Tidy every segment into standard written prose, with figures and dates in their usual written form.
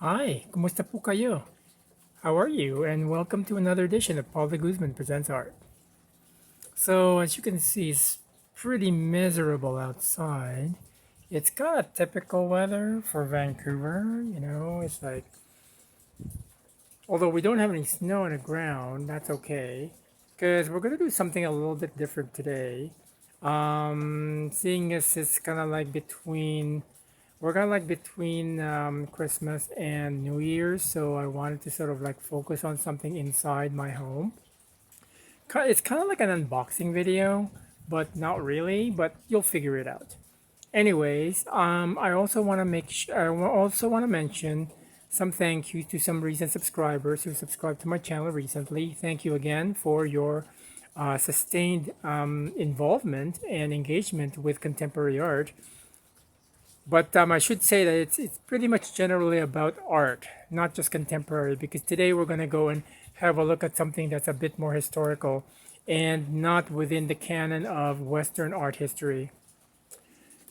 Hi, kumusta po kayo? How are you? And welcome to another edition of Paul the Guzman Presents Art. So, as you can see, it's pretty miserable outside. It's kind of typical weather for Vancouver, it's like, although we don't have any snow on the ground, that's okay, because we're going to do something a little bit different today. Seeing as it's kind of like between we're kind of like between Christmas and New Year's, so I wanted to sort of like focus on something inside my home. It's kind of like an unboxing video, but not really, but you'll figure it out. Anyways, I also want to also want to mention some thank you to some recent subscribers who subscribed to my channel recently. Thank you again for your sustained involvement and engagement with contemporary art. But I should say that it's pretty much generally about art, not just contemporary, because today we're going to go and have a look at something that's a bit more historical and not within the canon of Western art history.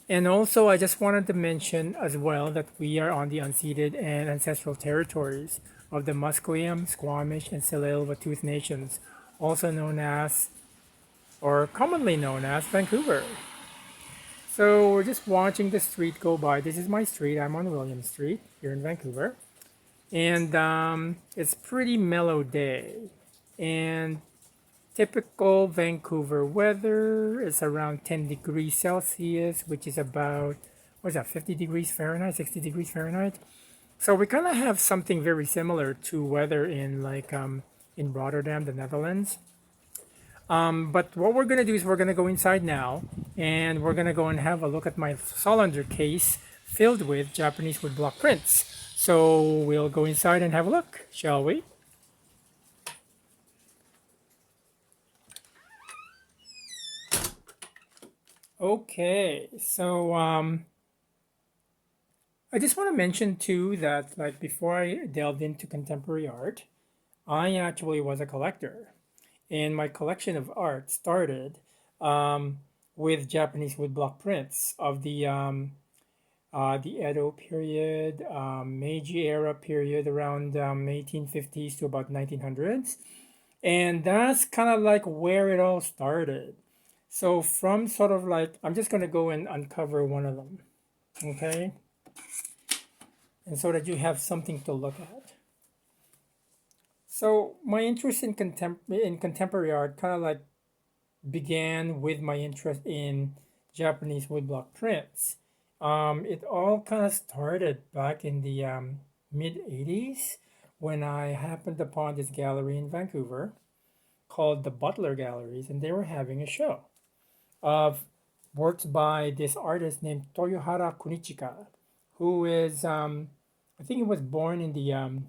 And also, I just wanted to mention as well that we are on the unceded and ancestral territories of the Musqueam, Squamish, and Tsleil-Waututh nations, also known as, or commonly known as, Vancouver. So we're just watching the street go by. This is my street. I'm on William Street here in Vancouver. And it's pretty mellow day. And typical Vancouver weather is around 10 degrees Celsius, which is about, what is that, 50 degrees Fahrenheit, 60 degrees Fahrenheit. So we kind of have something very similar to weather in in Rotterdam, the Netherlands. But what we're going to do is we're going to go inside now and we're going to go and have a look at my solander case filled with Japanese woodblock prints. So we'll go inside and have a look, shall we? Okay, so I just want to mention too that like before I delved into contemporary art, I actually was a collector. And my collection of art started with Japanese woodblock prints of the Edo period, Meiji era period around 1850s to about 1900s. And that's kind of like where it all started. So from sort of like, I'm just going to go and uncover one of them, okay? And so that you have something to look at. So my interest in contemporary art kind of like began with my interest in Japanese woodblock prints. It all kind of started back in the mid 80s when I happened upon this gallery in Vancouver called the Butler Galleries, and they were having a show of works by this artist named Toyohara Kunichika, who is, I think he was born in the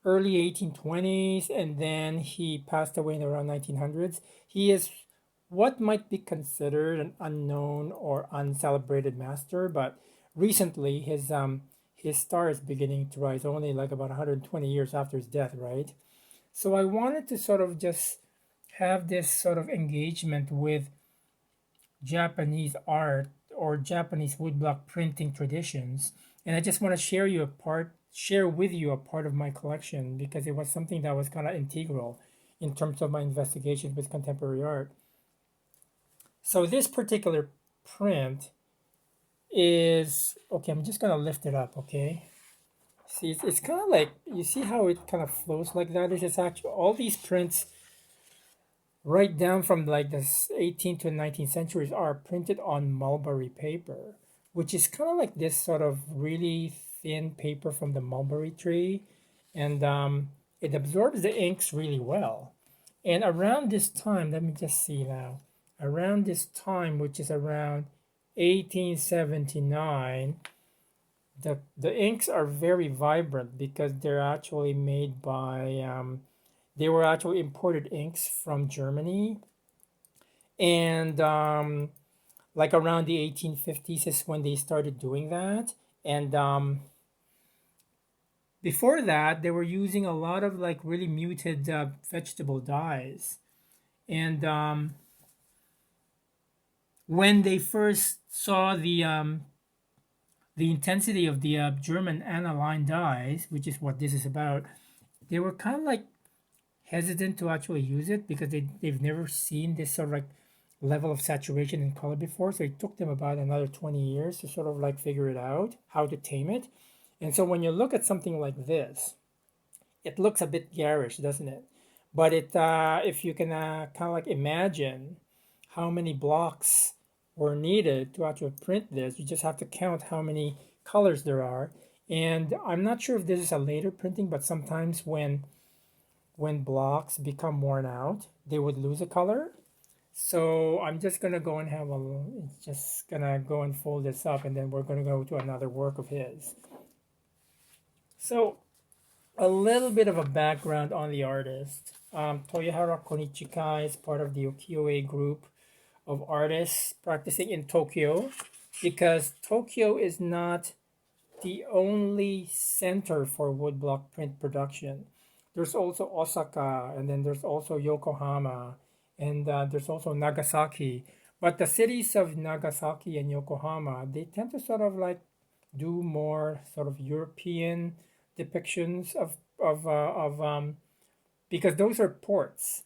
early 1820s and then he passed away in around 1900s. He is what might be considered an unknown or uncelebrated master, but recently his star is beginning to rise only like about 120 years after his death, right? So I wanted to sort of just have this sort of engagement with Japanese art or Japanese woodblock printing traditions, and I just want to share with you a part of my collection because it was something that was kind of integral in terms of my investigation with contemporary art. So this particular print is okay. I'm just gonna lift it up, okay? See, it's kind of like you see how it kind of flows like that. It's just actually all these prints right down from like the 18th to 19th centuries are printed on mulberry paper, which is kind of like this sort of really thin paper from the mulberry tree, and it absorbs the inks really well. And around this time, let me just see now, around this time, which is around 1879, the inks are very vibrant because they're actually made by they were actually imported inks from Germany, and like around the 1850s is when they started doing that. And before that, they were using a lot of like really muted vegetable dyes. And when they first saw the intensity of the German aniline dyes, which is what this is about, they were kind of like hesitant to actually use it because they've never seen this sort of like level of saturation in color before. So it took them about another 20 years to sort of like figure it out, how to tame it. And so when you look at something like this, it looks a bit garish, doesn't it? But if you can kind of like imagine how many blocks were needed to actually print this, you just have to count how many colors there are. And I'm not sure if this is a later printing, but sometimes when blocks become worn out, they would lose a color. So I'm just gonna go and have a, just gonna go and fold this up, and then we're gonna go to another work of his. So a little bit of a background on the artist. Toyohara Kunichika is part of the ukiyo-e group of artists practicing in Tokyo, because Tokyo is not the only center for woodblock print production. There's also Osaka, and then there's also Yokohama, and there's also Nagasaki. But the cities of Nagasaki and Yokohama, they tend to sort of like do more sort of European depictions of because those are ports,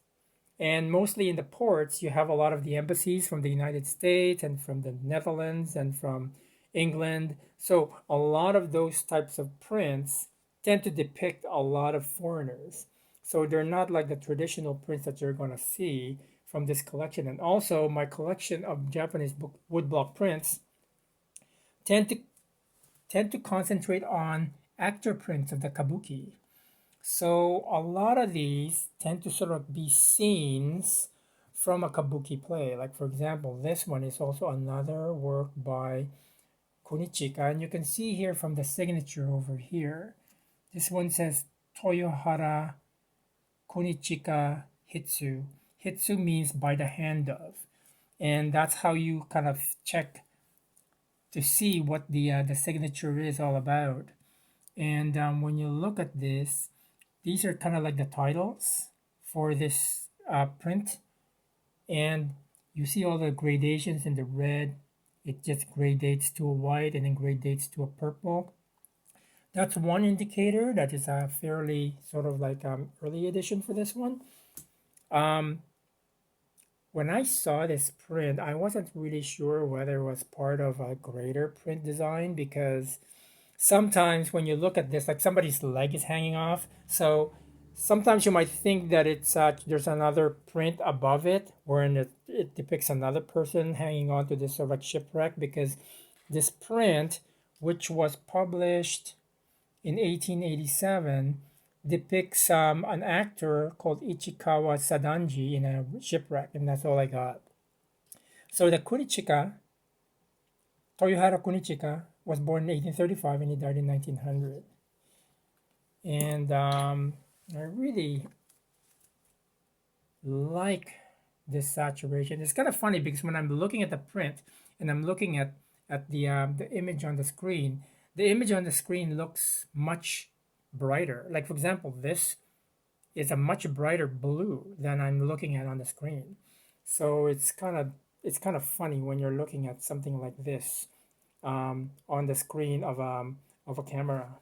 and mostly in the ports you have a lot of the embassies from the United States and from the Netherlands and from England. So a lot of those types of prints tend to depict a lot of foreigners. So they're not like the traditional prints that you're going to see from this collection. And also my collection of Japanese woodblock prints tend to tend to concentrate on actor prints of the kabuki. So a lot of these tend to sort of be scenes from a kabuki play. Like for example, this one is also another work by Kunichika, and you can see here from the signature over here, this one says Toyohara Kunichika Hitsu. Hitsu means by the hand of, and that's how you kind of check to see what the signature is all about. And when you look at this, these are kind of like the titles for this print, and you see all the gradations in the red. It just gradates to a white and then gradates to a purple. That's one indicator that is a fairly sort of like early edition for this one. Um, when I saw this print, I wasn't really sure whether it was part of a greater print design, because sometimes when you look at this, like somebody's leg is hanging off. So sometimes you might think that it's there's another print above it, wherein it depicts another person hanging on to this sort of like shipwreck, because this print, which was published in 1887, depicts an actor called Ichikawa Sadanji in a shipwreck, and that's all I got. So the Kunichika, Toyohara Kunichika, was born in 1835 and he died in 1900. And I really like this saturation. It's kind of funny because when I'm looking at the print and I'm looking at the image on the screen, the image on the screen looks much brighter. Like for example, this is a much brighter blue than I'm looking at on the screen. So it's kind of funny when you're looking at something like this on the screen of a camera.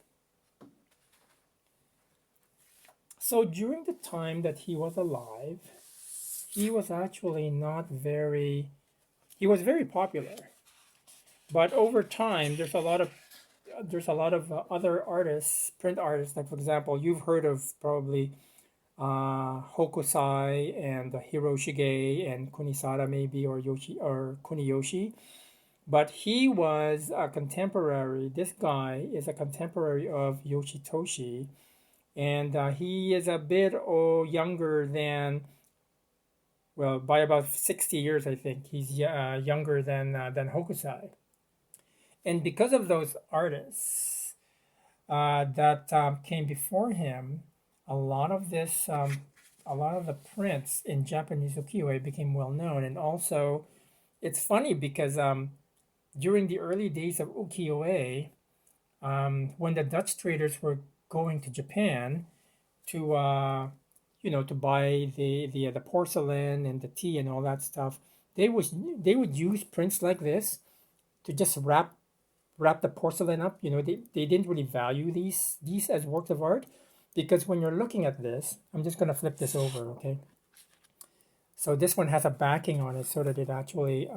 So during the time that he was alive, he was actually not very, he was very popular. But over time, there's a lot of other artists, print artists, like for example, you've heard of probably Hokusai and Hiroshige and Kunisada maybe, or Yoshi or Kuniyoshi. But he was a contemporary. This guy is a contemporary of Yoshitoshi, and he is a bit younger than, well, by about 60 years, I think. He's younger than Hokusai. And because of those artists that came before him, a lot of this, a lot of the prints in Japanese ukiyo-e became well known. And also, it's funny because during the early days of ukiyo-e, when the Dutch traders were going to Japan to to buy the porcelain and the tea and all that stuff, they would use prints like this to just wrap the porcelain up. They didn't really value these as works of art, because when you're looking at this, I'm just gonna flip this over, okay? So this one has a backing on it so that it actually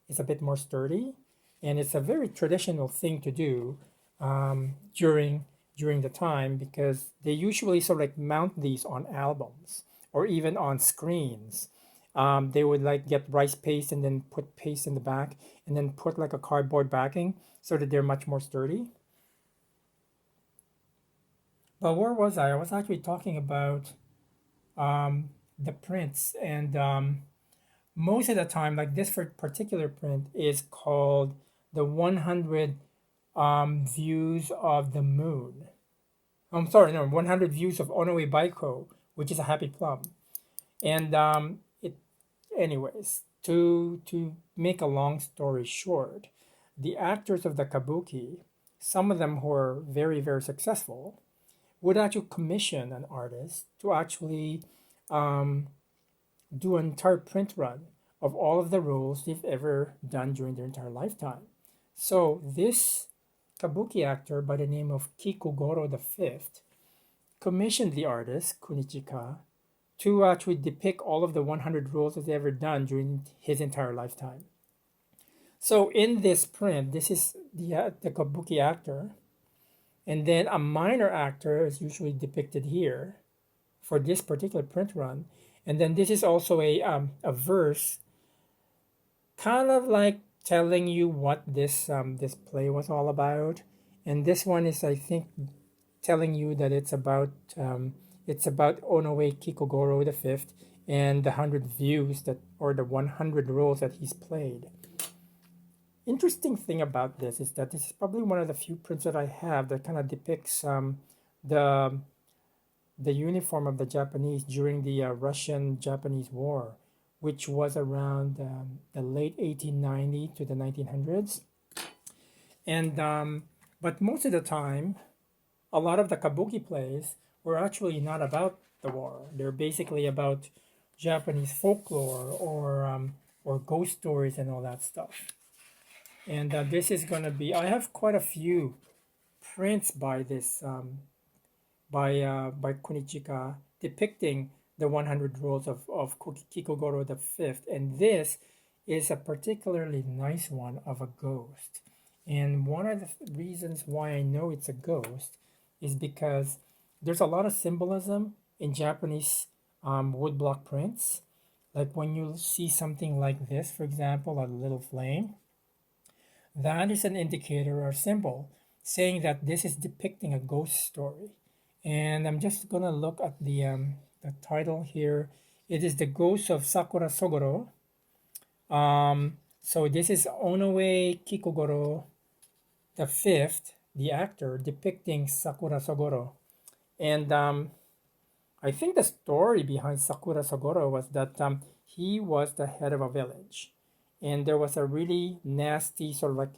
is a bit more sturdy, and it's a very traditional thing to do during the time, because they usually sort of like mount these on albums or even on screens. They would like get rice paste and then put paste in the back and then put like a cardboard backing so that they're much more sturdy. But where was I? I was actually talking about the prints, and most of the time, like this particular print is called the 100 views of the moon. I'm sorry, no, 100 views of Onoe Baiko, which is a happy plum. And anyways, to make a long story short, the actors of the kabuki, some of them who are very, very successful, would actually commission an artist to actually um, do an entire print run of all of the roles they've ever done during their entire lifetime. So this kabuki actor by the name of Kikugoro V commissioned the artist Kunichika to actually depict all of the 100 roles that he ever done during his entire lifetime. So in this print, this is the kabuki actor, and then a minor actor is usually depicted here for this particular print run. And then this is also a verse, kind of like telling you what this play was all about. And this one is, I think, telling you that it's about Onoe Kikogoro V and the 100 views that, or the 100 roles that he's played. Interesting thing about this is that this is probably one of the few prints that I have that kind of depicts the the uniform of the Japanese during the Russian-Japanese War, which was around the late 1890 to the 1900s. And but most of the time, a lot of the kabuki plays were actually not about the war. They're basically about Japanese folklore or ghost stories and all that stuff. And this is going to be, I have quite a few prints by this by Kunichika depicting the 100 roles of Kikogoro V. And this is a particularly nice one of a ghost. And one of the reasons why I know it's a ghost is because there's a lot of symbolism in Japanese woodblock prints. Like when you see something like this, for example, a little flame, that is an indicator or symbol saying that this is depicting a ghost story. And I'm just gonna look at the title here. It is the Ghost of Sakura Sogoro. So this is Onoe Kikogoro the fifth, the actor, depicting Sakura Sogoro. And I think the story behind Sakura Sogoro was that he was the head of a village. And there was a really nasty sort of like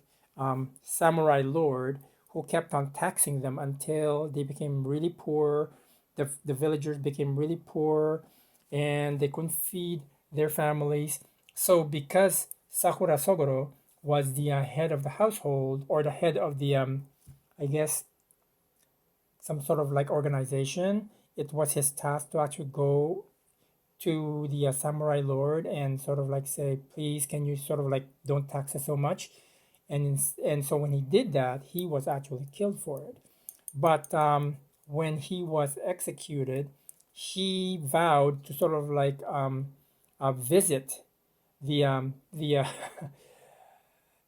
samurai lord who kept on taxing them until they became really poor. The villagers became really poor and they couldn't feed their families. So because Sakura Sogoro was the head of the household, or the head of the, I guess, some sort of like organization, it was his task to actually go to the samurai lord and sort of like say, please, can you sort of like don't tax us so much? And so when he did that, he was actually killed for it. But when he was executed, he vowed to sort of like visit the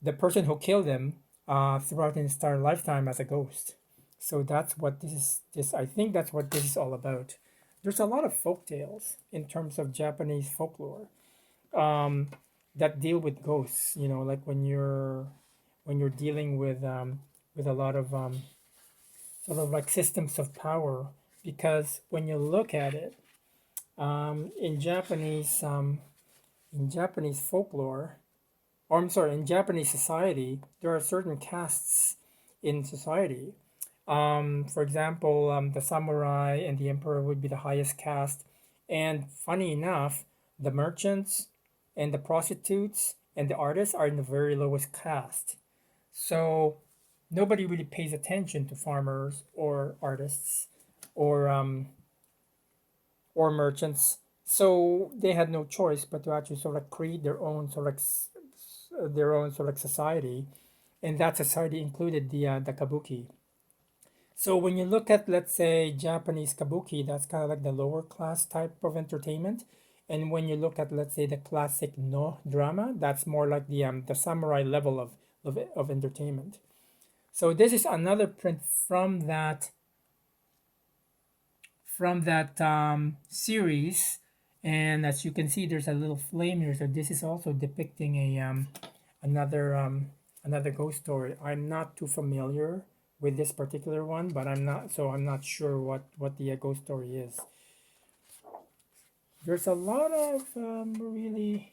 the person who killed him throughout his entire lifetime as a ghost. So that's what this is. I think that's what this is all about. There's a lot of folk tales in terms of Japanese folklore um, that deal with ghosts. You know, like when you're dealing with a lot of sort of like systems of power. Because when you look at it in Japanese folklore, or I'm sorry, in Japanese society, there are certain castes in society. For example, the samurai and the emperor would be the highest caste. And funny enough, the merchants and the prostitutes and the artists are in the very lowest caste. So nobody really pays attention to farmers or artists or or merchants. So they had no choice but to actually sort of create their own sort of their own sort of society, and that society included the kabuki. So when you look at, let's say, Japanese kabuki, that's kind of like the lower class type of entertainment. And when you look at, let's say, the classic no drama, that's more like the samurai level of entertainment. So this is another print from that series, and as you can see, there's a little flame here. So this is also depicting a another another ghost story. I'm not too familiar with this particular one, but I'm not sure what the ghost story is. There's a lot of really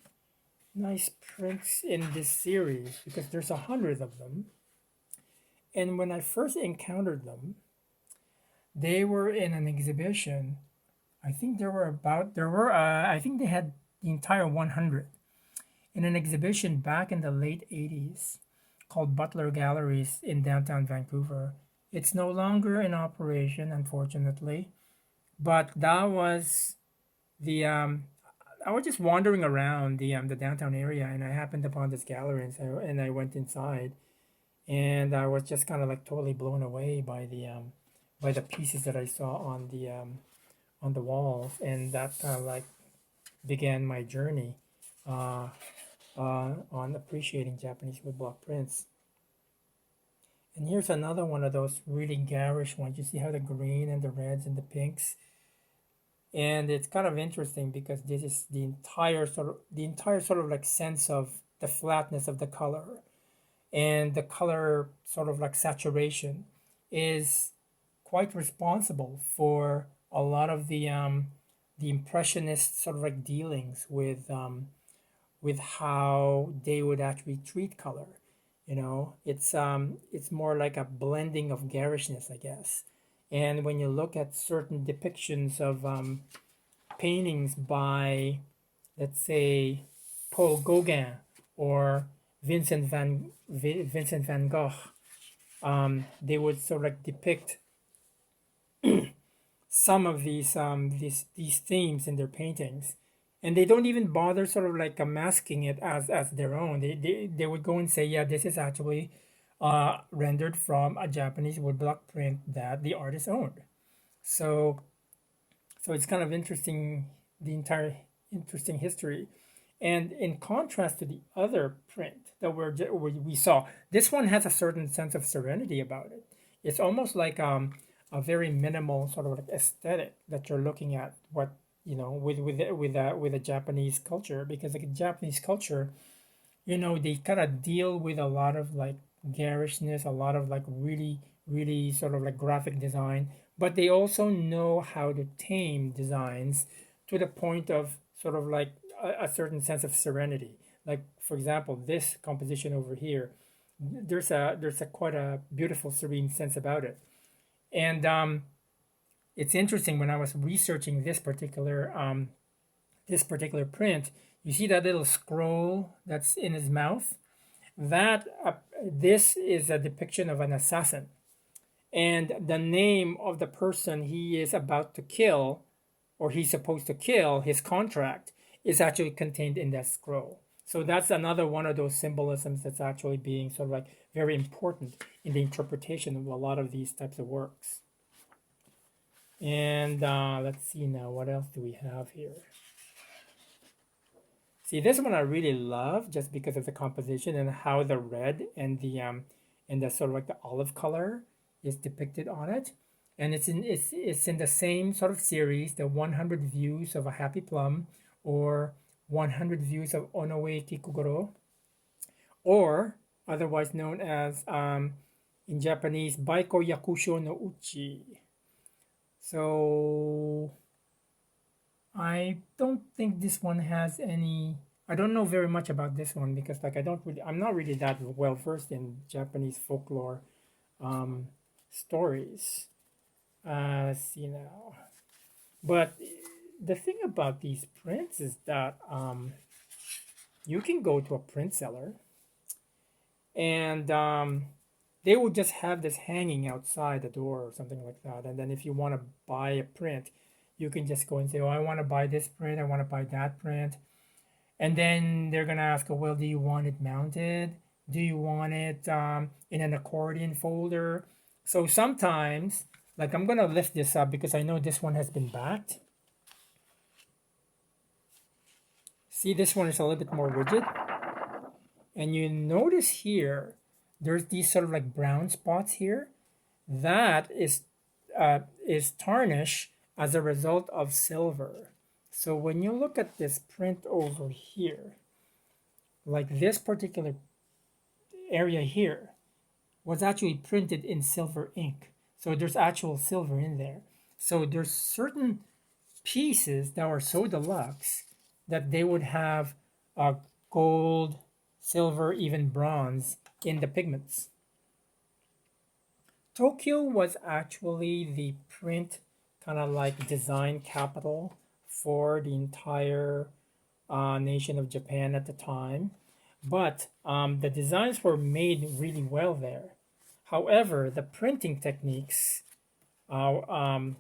nice prints in this series because there's 100 of them. And when I first encountered them, they were in an exhibition. I think I think they had the entire 100 in an exhibition back in the late 80s called Butler Galleries in downtown Vancouver. It's no longer in operation, unfortunately, but that was the I was just wandering around the downtown area, and I happened upon this gallery, and I went inside, and I was just kind of like totally blown away by the pieces that I saw on the walls, and that kind of like began my journey uh, on appreciating Japanese woodblock prints. And here's another one of those really garish ones. You see how the green and the reds and the pinks, and it's kind of interesting because this is the entire sort of like sense of the flatness of the color and the color sort of like saturation is quite responsible for a lot of the impressionist sort of like dealings with how they would actually treat color. You know, it's more like a blending of garishness, I guess. And when you look at certain depictions of paintings by, let's say, Paul Gauguin or Vincent van Gogh, they would sort of like depict some of these themes in their paintings, and they don't even bother sort of like masking it as their own. They would go and say, yeah, this is actually rendered from a Japanese woodblock print that the artist owned. So so it's kind of interesting, the entire interesting history. And in contrast to the other print that we saw, this one has a certain sense of serenity about it. It's almost like a very minimal sort of like aesthetic that you're looking at. What you know with a Japanese culture, because like Japanese culture, you know, they kind of deal with a lot of like garishness, a lot of like really sort of like graphic design, but they also know how to tame designs to the point of sort of like a certain sense of serenity. Like for example, this composition over here, there's a quite a beautiful serene sense about it. And it's interesting when I was researching this particular print, you see that little scroll that's in his mouth. That this is a depiction of an assassin, and the name of the person he is about to kill, or he's supposed to kill, his contract, is actually contained in that scroll. So that's another one of those symbolisms that's actually being sort of like very important in the interpretation of a lot of these types of works. And let's see now, what else do we have here? See, this one I really love just because of the composition and how the red and the sort of like the olive color is depicted on it. And it's in the same sort of series, the 100 Views of a Happy Plum, or 100 Views of Onoe Kikugoro, or otherwise known as in Japanese Baiko Yakusho no Uchi. So I don't think this one has any. I don't know very much about this one because like I'm not really that well versed in Japanese folklore um, stories. Let's see now. But the thing about these prints is that you can go to a print seller and they would just have this hanging outside the door or something like that. And then if you want to buy a print, you can just go and say, oh, I want to buy this print, I want to buy that print. And then they're gonna ask, oh, well, do you want it mounted? Do you want it in an accordion folder? So sometimes, like I'm gonna lift this up because I know this one has been backed. See, this one is a little bit more rigid. And you notice here, there's these sort of like brown spots here. That is tarnish as a result of silver. So when you look at this print over here, like this particular area here was actually printed in silver ink. So there's actual silver in there. So there's certain pieces that are so deluxe that they would have gold, silver, even bronze in the pigments. Tokyo was actually the print kind of like design capital for the entire nation of Japan at the time. But the designs were made really well there. However, the printing techniques, you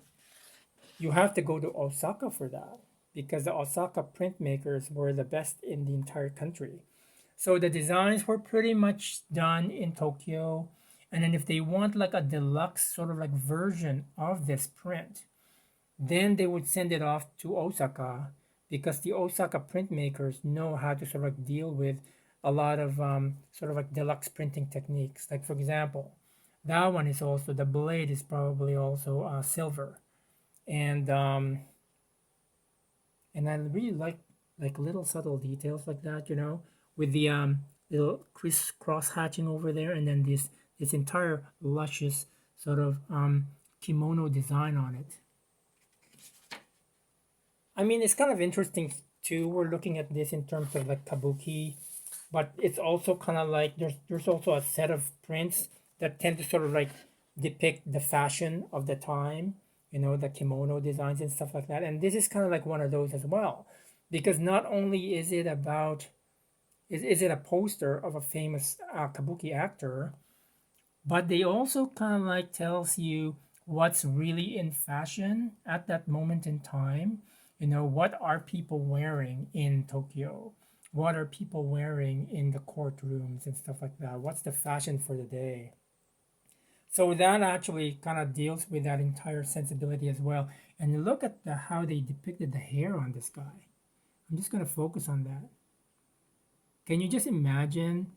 have to go to Osaka for that because the Osaka printmakers were the best in the entire country. So the designs were pretty much done in Tokyo. And then if they want like a deluxe sort of like version of this print, then they would send it off to Osaka because the Osaka printmakers know how to sort of like deal with a lot of sort of like deluxe printing techniques. Like for example, that one is also the blade is probably also silver, and and I really like little subtle details like that, you know, with the little crisscross hatching over there, and then this entire luscious sort of kimono design on it. I mean, it's kind of interesting too. We're looking at this in terms of like kabuki, but it's also kind of like there's also a set of prints that tend to sort of like depict the fashion of the time, you know, the kimono designs and stuff like that. And this is kind of like one of those as well, because not only is it about is it a poster of a famous kabuki actor, but they also kind of like tells you what's really in fashion at that moment in time. You know, what are people wearing in Tokyo? What are people wearing in the courtrooms and stuff like that? What's the fashion for the day? So that actually kind of deals with that entire sensibility as well. And look at how they depicted the hair on this guy. I'm just going to focus on that. Can you just imagine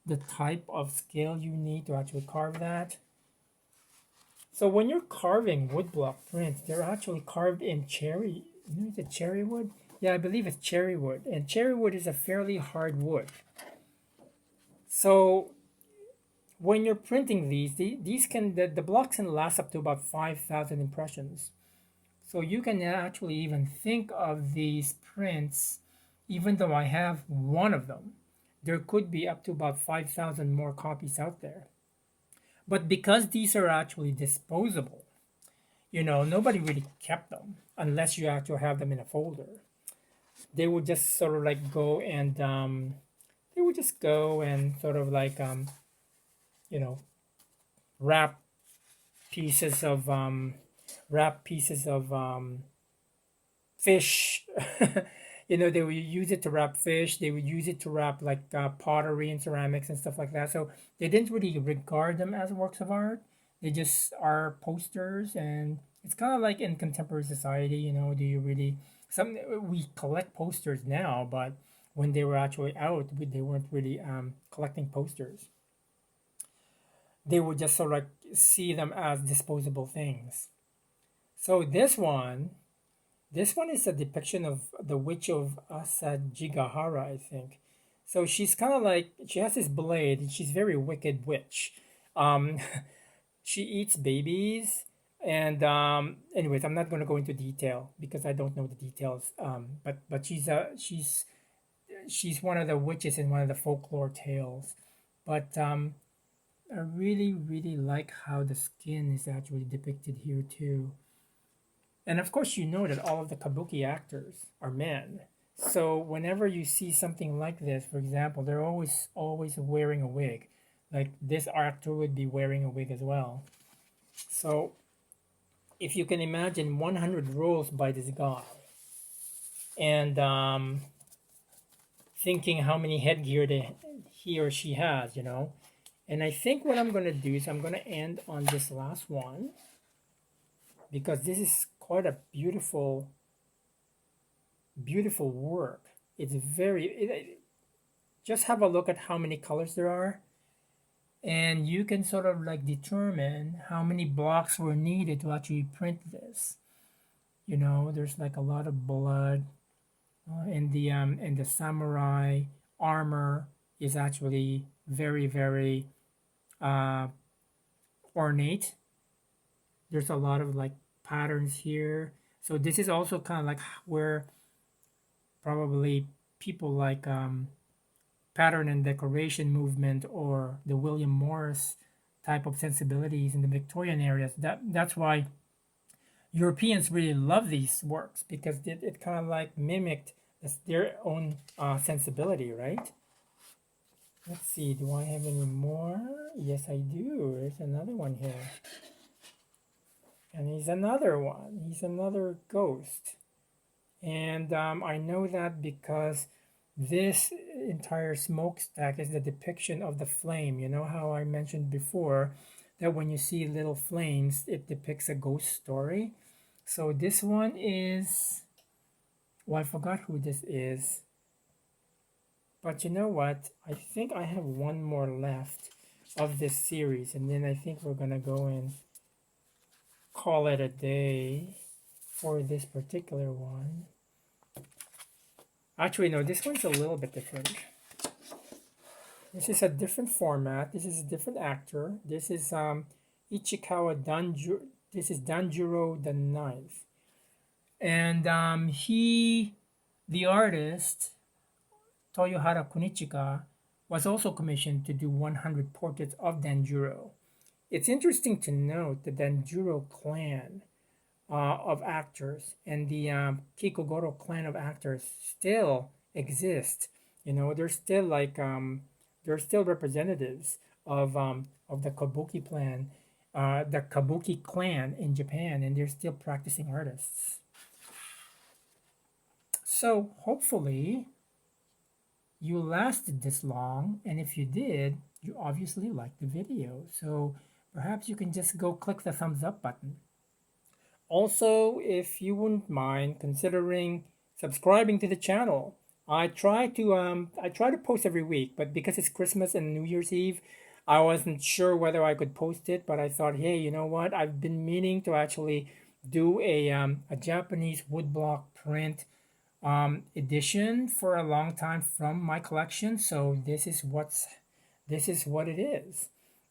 the type of skill you need to actually carve that? So when you're carving woodblock prints, they're actually carved in cherry. You know, is it cherry wood? Yeah, I believe it's cherry wood. And cherry wood is a fairly hard wood. So when you're printing these can the blocks can last up to about 5,000 impressions. So you can actually even think of these prints, even though I have one of them, there could be up to about 5,000 more copies out there. But because these are actually disposable, you know, nobody really kept them unless you actually have them in a folder. They would just sort of like go and they would just go and sort of like you know, wrap pieces of wrap pieces of fish. You know, they would use it to wrap fish. They would use it to wrap like pottery and ceramics and stuff like that. So they didn't really regard them as works of art. They just are posters, and it's kind of like in contemporary society. You know, do you really some we collect posters now, but when they were actually out, they weren't really collecting posters. They would just sort of like see them as disposable things. So this one is a depiction of the witch of Asajigahara, I think. So she's kind of like she has this blade, and she's a very wicked witch. Um, she eats babies, and anyways, I'm not going to go into detail because I don't know the details. But she's one of the witches in one of the folklore tales. But I really like how the skin is actually depicted here too. And of course, you know that all of the kabuki actors are men. So whenever you see something like this, for example, they're always wearing a wig. Like this actor would be wearing a wig as well. So if you can imagine 100 roles by this guy, and thinking how many headgear he or she has, you know. And I think what I'm gonna do is I'm gonna end on this last one because this is quite a beautiful, beautiful work. It's just have a look at how many colors there are, and you can sort of like determine how many blocks were needed to actually print this. You know, there's like a lot of blood, and the samurai armor is actually very, very uh, ornate. There's a lot of like patterns here. So this is also kind of like where probably people like pattern and decoration movement or the William Morris type of sensibilities in the Victorian areas. That's why Europeans really love these works because it kind of like mimicked their own sensibility, right? Let's see, do I have any more? Yes, I do. There's another one here. And he's another one. He's another ghost. And I know that because this entire smokestack is the depiction of the flame. You know how I mentioned before that when you see little flames, it depicts a ghost story. So this one is, well, I forgot who this is. But you know what? I think I have one more left of this series. And then I think we're going to go and call it a day for this particular one. Actually, no, this one's a little bit different. This is a different format. This is a different actor. This is Ichikawa Danjuro. This is Danjuro the Ninth, and the artist Toyohara Kunichika, was also commissioned to do 100 portraits of Danjuro. It's interesting to note the Danjuro clan of actors and the Kikogoro clan of actors still exist. You know, they're still representatives of the the Kabuki clan in Japan, and they're still practicing artists. So hopefully you lasted this long, and if you did, you obviously liked the video. So perhaps you can just go click the thumbs up button. Also, if you wouldn't mind considering subscribing to the channel. I try to post every week, but because it's Christmas and New Year's Eve, I wasn't sure whether I could post it, but I thought, hey, you know what? I've been meaning to actually do a Japanese woodblock print edition for a long time from my collection. So this is what it is.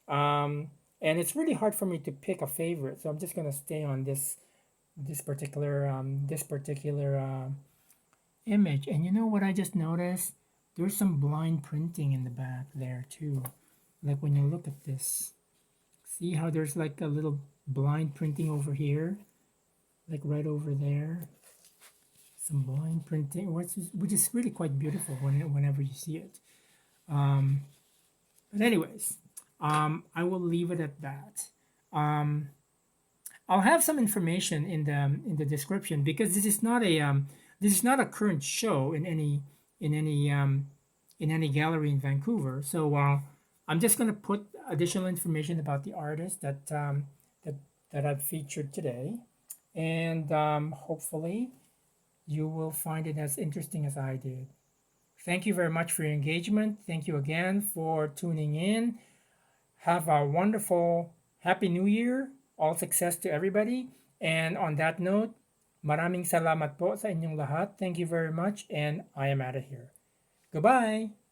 And it's really hard for me to pick a favorite, so I'm just gonna stay on this particular image. And you know what I just noticed? There's some blind printing in the back there too. Like when you look at this, see how there's like a little blind printing over here, like right over there. Some blind printing, which is really quite beautiful whenever you see it. But anyways, I will leave it at that. I'll have some information in the description because this is not a current show in any in any gallery in Vancouver. So I'm just going to put additional information about the artist that I've featured today, and hopefully you will find it as interesting as I did. Thank you very much for your engagement. Thank you again for tuning in. Have a wonderful Happy New Year. All success to everybody. And on that note, maraming salamat po sa inyong lahat. Thank you very much, and I am out of here. Goodbye!